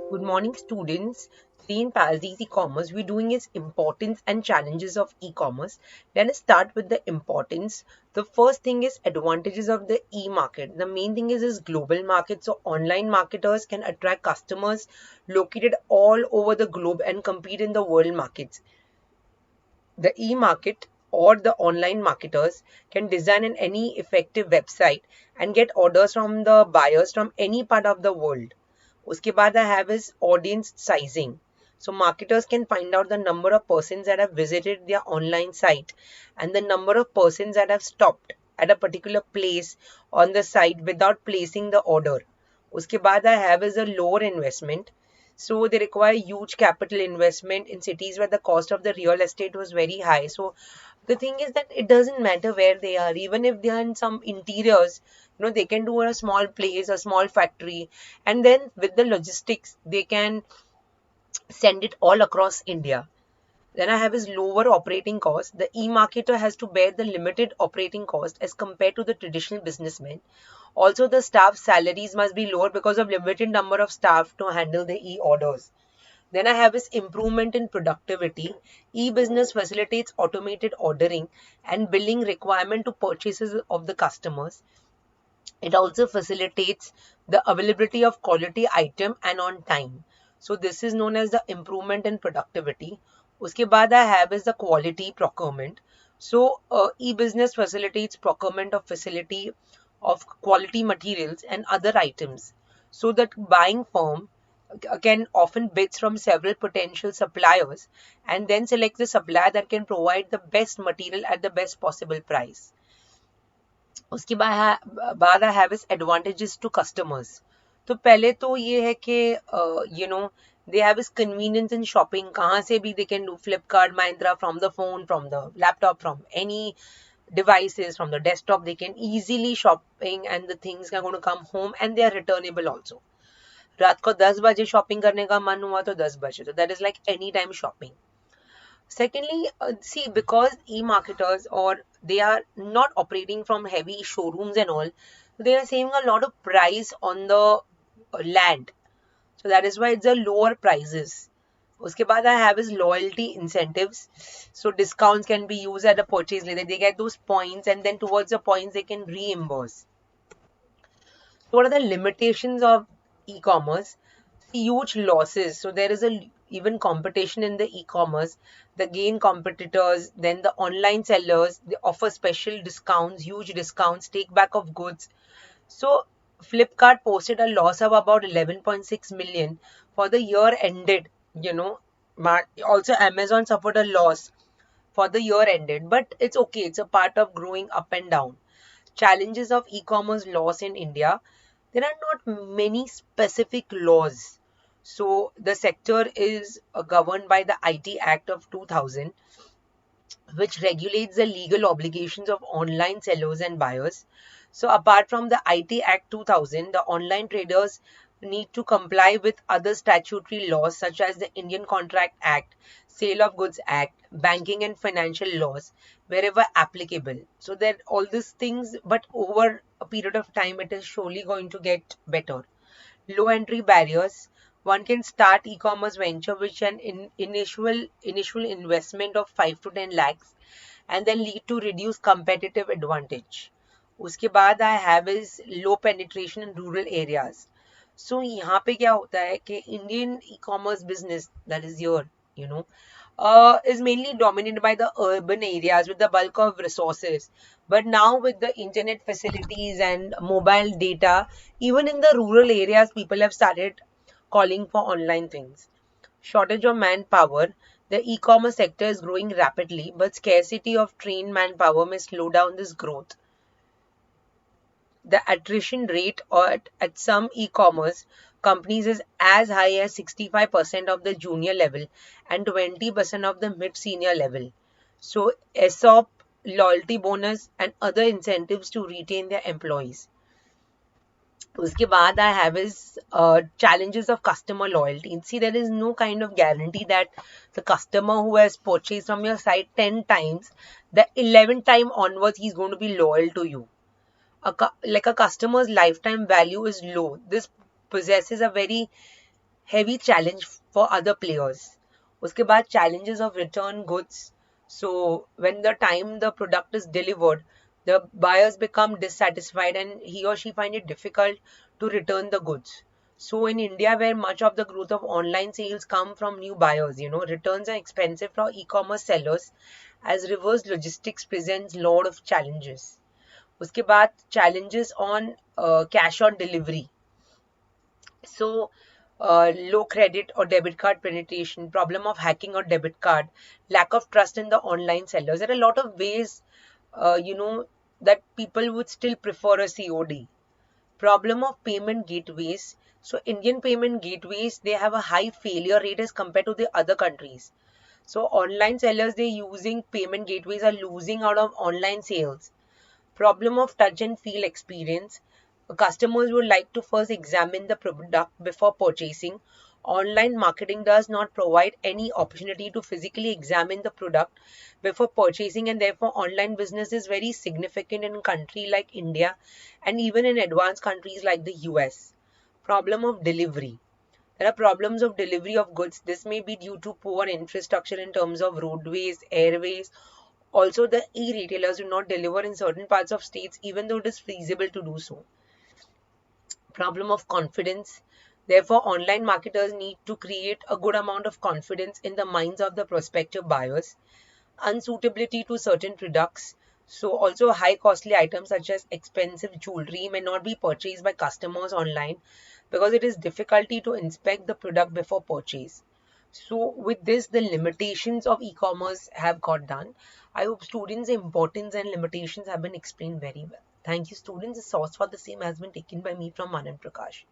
Good morning, students. Today in Paradies E-commerce, we're doing is importance and challenges of e-commerce. Let us start with the importance. The first thing is advantages of the e-market. The main thing is global market. So online marketers can attract customers located all over the globe and compete in the world markets. The e-market or the online marketers can design any effective website and get orders from the buyers from any part of the world. उसके बाद I have is audience sizing. So marketers can find out the number of persons that have visited their online site and the number of persons that have stopped at a particular place on the site without placing the order. उसके बाद I have is a lower investment. So they require huge capital investment in cities where the cost of the real estate was very high. So the thing is that it doesn't matter where they are, even if they are in some interiors, they can do a small place, a small factory, and then with the logistics, they can send it all across India. Then I have is lower operating cost. The e-marketer has to bear the limited operating cost as compared to the traditional businessman. Also, the staff salaries must be lower because of limited number of staff to handle the e-orders. Then I have is improvement in productivity. E-business facilitates automated ordering and billing requirement to purchases of the customers. It also facilitates the availability of quality item and on time. So this is known as the improvement in productivity. उसके बाद I have is the quality procurement. So e-business facilitates procurement of facility of quality materials and other items. So that buying firm can often bids from several potential suppliers and then select the supplier that can provide the best material at the best possible price. उसके बाद I have is advantages to customers. तो पहले तो ये है कि they have is convenience in shopping. कहाँ से भी they can do Flipkart, Myntra, from the phone, from the laptop, from any devices, from the desktop. They can easily shopping and the things are going to come home and they are returnable also. रात को 10 बजे shopping करने का मन हुआ तो 10 बजे, तो that is like any time shopping. Secondly, see, because e-marketers or they are not operating from heavy showrooms and all, they are saving a lot of price on the land. So that is why it's a lower prices. उसके बाद I have is loyalty incentives. So discounts can be used at a purchase later. They get those points and then towards the points they can reimburse. So what are the limitations of e-commerce? Huge losses. So there is a even competition in the e-commerce. The gain competitors, then the online sellers, they offer special discounts, huge discounts, take back of goods. So Flipkart posted a loss of about 11.6 million for the year ended. Also Amazon suffered a loss for the year ended, but it's okay. It's a part of growing up and down. Challenges of e-commerce laws in India. There are not many specific laws. So the sector is governed by the IT Act of 2000, which regulates the legal obligations of online sellers and buyers. So apart from the IT Act 2000, the online traders need to comply with other statutory laws such as the Indian Contract Act, Sale of Goods Act, banking and financial laws wherever applicable. So that all these things, but over a period of time, it is surely going to get better. Low entry barriers. One can start e-commerce venture which an initial investment of 5 to 10 lakhs and then lead to reduced competitive advantage. उसके बाद I have is low penetration in rural areas. So यहाँ पे क्या होता है कि Indian e-commerce business, that is here, is mainly dominated by the urban areas with the bulk of resources. But now with the internet facilities and mobile data, even in the rural areas, people have started calling for online things. Shortage of manpower. The e-commerce sector is growing rapidly, but scarcity of trained manpower may slow down this growth. The attrition rate at some e-commerce companies is as high as 65% of the junior level and 20% of the mid-senior level. So ESOP, loyalty bonus and other incentives to retain their employees. उसके बाद I have is challenges of customer loyalty. See, there is no kind of guarantee that the customer who has purchased from your site 10 times, the 11th time onwards, he's going to be loyal to you. Like a customer's lifetime value is low. This possesses a very heavy challenge for other players. उसके बाद challenges of return goods. So when the time the product is delivered, the buyers become dissatisfied and he or she find it difficult to return the goods. So in India, where much of the growth of online sales come from new buyers, returns are expensive for e-commerce sellers as reverse logistics presents lot of challenges. उसके बाद challenges on cash on delivery. So, low credit or debit card penetration, problem of hacking or debit card, lack of trust in the online sellers. There are a lot of ways, that people would still prefer a COD. Problem of payment gateways. So, Indian payment gateways, they have a high failure rate as compared to the other countries. So, online sellers, they using payment gateways are losing out of online sales. Problem of touch and feel experience. Customers would like to first examine the product before purchasing. Online marketing does not provide any opportunity to physically examine the product before purchasing, and therefore online business is very significant in a country like India and even in advanced countries like the US. Problem of delivery. There are problems of delivery of goods. This may be due to poor infrastructure in terms of roadways, airways. Also, the e-retailers do not deliver in certain parts of states even though it is feasible to do so. Problem of confidence. Therefore, online marketers need to create a good amount of confidence in the minds of the prospective buyers. Unsuitability to certain products. So also high costly items such as expensive jewelry may not be purchased by customers online because it is difficulty to inspect the product before purchase. So with this, the limitations of e-commerce have got done. I hope students' importance and limitations have been explained very well. Thank you, students. The source for the same has been taken by me from Manan Prakash.